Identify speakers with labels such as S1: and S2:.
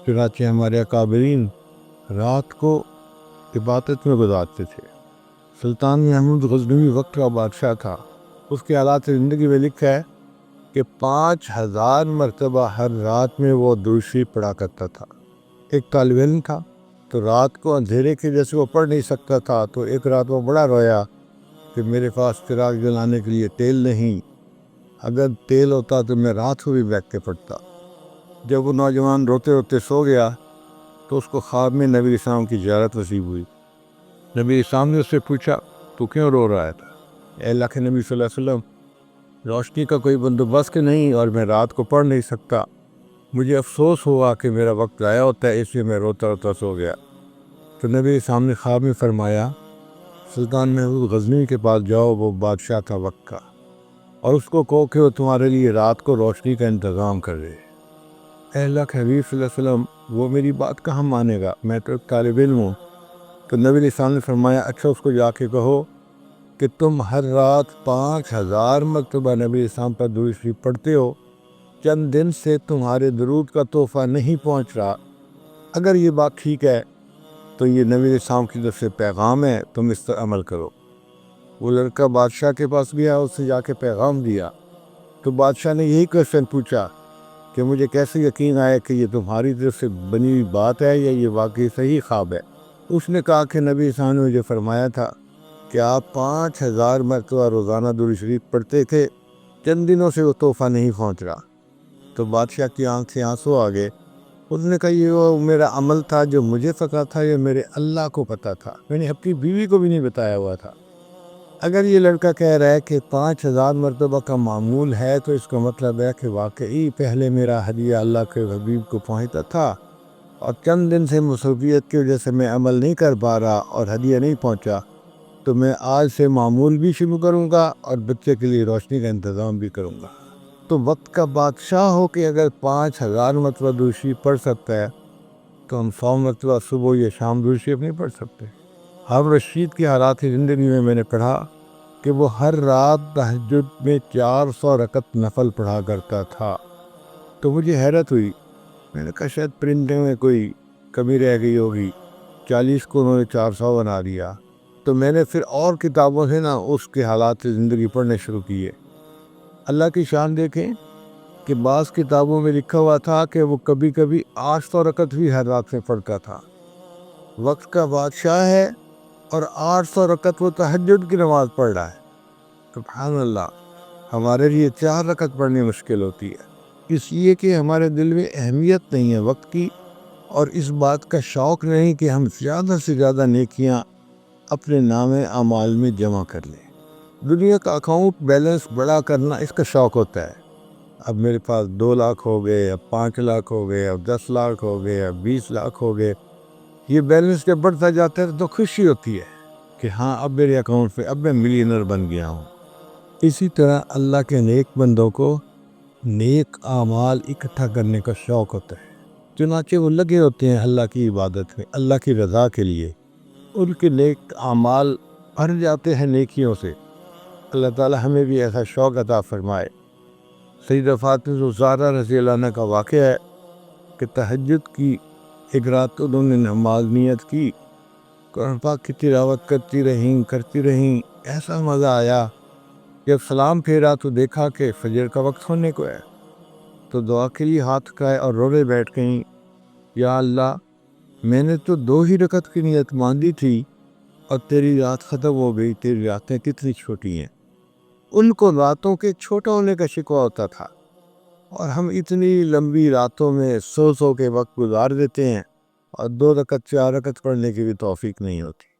S1: چنانچہ ہمارے اکابرین رات کو عبادت میں گزارتے تھے۔ سلطان محمود غزنوی وقت کا بادشاہ تھا۔ اس کے حالات زندگی میں لکھا ہے کہ 5000 مرتبہ ہر رات میں وہ درود شریف پڑھا کرتا تھا۔ ایک طالب علم تھا، تو رات کو اندھیرے کی وجہ سے وہ پڑھ نہیں سکتا تھا، تو ایک رات وہ بڑا رویا کہ میرے پاس چراغ جلانے کے لیے تیل نہیں، اگر تیل ہوتا تو میں رات کو بھی بیٹھ کے پڑھتا۔ جب وہ نوجوان روتے روتے سو گیا تو اس کو خواب میں نبی اسلام کی زیارت نصیب ہوئی۔ نبی اسلام نے اس سے پوچھا تو کیوں رو رہا تھا؟ اے اللہ کے نبی صلی اللہ علیہ وسلم، روشنی کا کوئی بندوبست نہیں اور میں رات کو پڑھ نہیں سکتا، مجھے افسوس ہوا کہ میرا وقت ضائع ہوتا ہے، اس لیے میں روتا روتا سو گیا۔ تو نبی اسلام نے خواب میں فرمایا سلطان محمود غزنوی کے پاس جاؤ، وہ بادشاہ تھا وقت کا، اور اس کو کہو کہ وہ تمہارے لیے رات کو روشنی کا انتظام کر دے۔ اے اللہ کے حبیب صلی اللہ علیہ وسلم، وہ میری بات کہاں مانے گا، میں تو ایک طالب علم ہوں۔ تو نبی اسلام نے فرمایا اچھا اس کو جا کے کہو کہ تم ہر رات 5000 مرتبہ نبی اسلام پر درود شریف پڑھتے ہو، چند دن سے تمہارے درود کا تحفہ نہیں پہنچ رہا، اگر یہ بات ٹھیک ہے تو یہ نبی اسلام کی طرف سے پیغام ہے، تم اس پر عمل کرو۔ وہ لڑکا بادشاہ کے پاس گیا، اس سے جا کے پیغام دیا، تو بادشاہ نے یہی کویشچن پوچھا کہ مجھے کیسے یقین آیا کہ یہ تمہاری طرف سے بنی ہوئی بات ہے یا یہ واقعی صحیح خواب ہے؟ اس نے کہا کہ نبی اسلام نے مجھے فرمایا تھا کہ آپ 5000 مرتبہ روزانہ درود شریف پڑھتے تھے، چند دنوں سے وہ تحفہ نہیں پہنچ رہا۔ تو بادشاہ کی آنکھ سے آنسو آ گئے۔ اس نے کہا یہ وہ میرا عمل تھا جو مجھے پتا تھا، یہ میرے اللہ کو پتا تھا، میں نے اپنی بیوی کو بھی نہیں بتایا ہوا تھا۔ اگر یہ لڑکا کہہ رہا ہے کہ 5000 مرتبہ کا معمول ہے تو اس کا مطلب ہے کہ واقعی پہلے میرا ہدیہ اللہ کے حبیب کو پہنچتا تھا، اور چند دن سے مصروفیت کی وجہ سے میں عمل نہیں کر پا رہا اور ہدیہ نہیں پہنچا، تو میں آج سے معمول بھی شروع کروں گا اور بچے کے لیے روشنی کا انتظام بھی کروں گا۔ تو وقت کا بادشاہ ہو کہ اگر 5000 مرتبہ درود شریف پڑھ سکتا ہے تو ہم 100 مرتبہ صبح یا شام درود شریف نہیں پڑھ سکتے؟ ہارون رشید کی حالات زندگی میں نے پڑھا کہ وہ ہر رات تہجد میں 400 رکعت نفل پڑھا کرتا تھا۔ تو مجھے حیرت ہوئی، میں نے کہا شاید پرنٹنگ میں کوئی کمی رہ گئی ہوگی، 40 کو انہوں نے 400 بنا دیا۔ تو میں نے پھر اور کتابوں سے اس کے حالات زندگی پڑھنے شروع کیے۔ اللہ کی شان دیکھیں کہ بعض کتابوں میں لکھا ہوا تھا کہ وہ کبھی کبھی 800 رکعت بھی ہر رات میں پڑھتا تھا۔ وقت کا بادشاہ ہے اور 800 رکعت وہ تہجد کی نماز پڑھ رہا ہے۔ سبحان اللہ، ہمارے لیے 4 رکعت پڑھنی مشکل ہوتی ہے، اس لیے کہ ہمارے دل میں اہمیت نہیں ہے وقت کی، اور اس بات کا شوق نہیں کہ ہم زیادہ سے زیادہ نیکیاں اپنے نام اعمال میں جمع کر لیں۔ دنیا کا اکاؤنٹ بیلنس بڑا کرنا اس کا شوق ہوتا ہے، اب میرے پاس 2 لاکھ ہو گئے، اب 5 لاکھ ہو گئے، اب 10 لاکھ ہو گئے، اب 20 لاکھ ہو گئے۔ یہ بیلنس جب بڑھتا جاتا ہے تو خوشی ہوتی ہے کہ ہاں اب میرے اکاؤنٹ پہ اب میں ملینر بن گیا ہوں۔ اسی طرح اللہ کے نیک بندوں کو نیک اعمال اکٹھا کرنے کا شوق ہوتا ہے، چنانچہ وہ لگے ہوتے ہیں اللہ کی عبادت میں، اللہ کی رضا کے لیے۔ ان کے نیک اعمال بھر جاتے ہیں نیکیوں سے۔ اللہ تعالی ہمیں بھی ایسا شوق عطا فرمائے۔ سیدہ فاطمہ الزہرا رضی اللہ عنہا کا واقعہ ہے کہ تہجد کی ایک رات انہوں نے نماز نیت کی، قرآن پاک کی تلاوت کرتی رہیں، ایسا مزہ آیا۔ جب سلام پھیرا تو دیکھا کہ فجر کا وقت ہونے کو ہے، تو دعا کے لیے ہاتھ اٹھائے اور رونے بیٹھ گئیں، یا اللہ میں نے تو 2 ہی رکعت کی نیت باندھی تھی اور تیری رات ختم ہو گئی، تیری راتیں کتنی چھوٹی ہیں۔ ان کو راتوں کے چھوٹا ہونے کا شکوہ ہوتا تھا، اور ہم اتنی لمبی راتوں میں سو کے وقت گزار دیتے ہیں اور 2 رکعت 4 رکعت پڑھنے کی بھی توفیق نہیں ہوتی۔